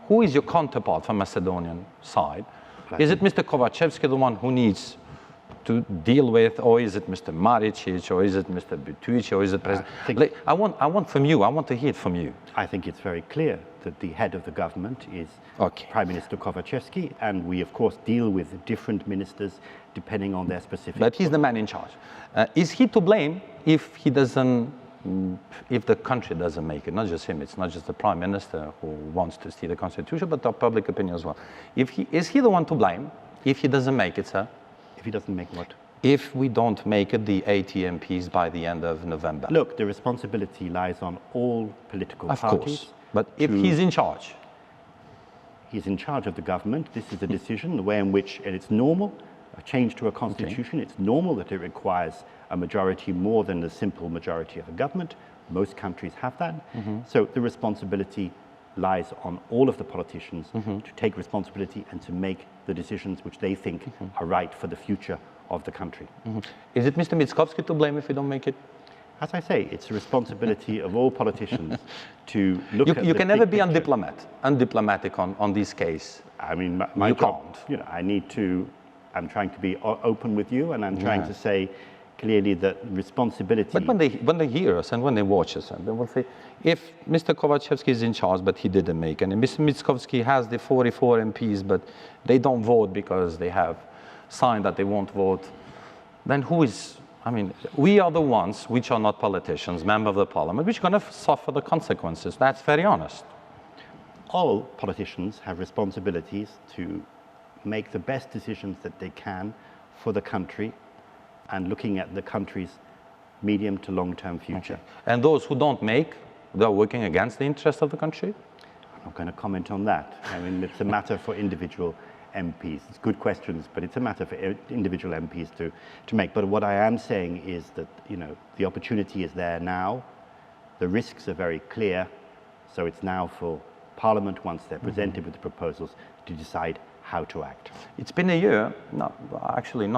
who is your counterpart from Macedonian side? Is it Mr. Kovacevski, the one who needs to deal with, or is it Mr. Maricic, or is it Mr. Butuic, or is it President? I want from you. I want to hear it from you. I think it's very clear that the head of the government is Prime Minister Kovacevski, and we of course deal with different ministers depending on their specific. But he's the man in charge. Is he to blame if he doesn't? If the country doesn't make it, not just him, it's not just the Prime Minister who wants to see the Constitution, but the public opinion as well. Is he the one to blame if he doesn't make it, sir? If he doesn't make what? If we don't make it the 80 MPs by the end of November. Look, the responsibility lies on all political parties. Of course, but if he's in charge. He's in charge of the government. This is a decision, the way in which, and it's normal, a change to a constitution, it's normal that it requires a majority more than the simple majority of a government. Most countries have that. So the responsibility lies on all of the politicians to take responsibility and to make the decisions which they think are right for the future of the country. Is it Mr. Mickoski to blame if we don't make it? As I say, it's a responsibility of all politicians to look at You the can never big be picture. undiplomatic on this case. I mean, my You job, can't. I'm trying to be open with you, and I'm trying to say clearly that responsibility. But when they hear us and when they watch us, and they will say, if Mr. Kovacevski is in charge, but he didn't make it, and Mr. Mickoski has the 44 MPs, but they don't vote because they have signed that they won't vote, then who is? I mean, we are the ones which are not politicians, members of the parliament, which are going to suffer the consequences. That's very honest. All politicians have responsibilities to make the best decisions that they can for the country and looking at the country's medium to long-term future. Okay. And those who don't make, they're working against the interest of the country? I'm not going to comment on that. I mean, it's a matter for individual MPs. It's good questions, but it's a matter for individual MPs to make. But what I am saying is that, the opportunity is there now. The risks are very clear. So it's now for Parliament, once they're presented with the proposals, to decide how to act. It's been a year, no, actually not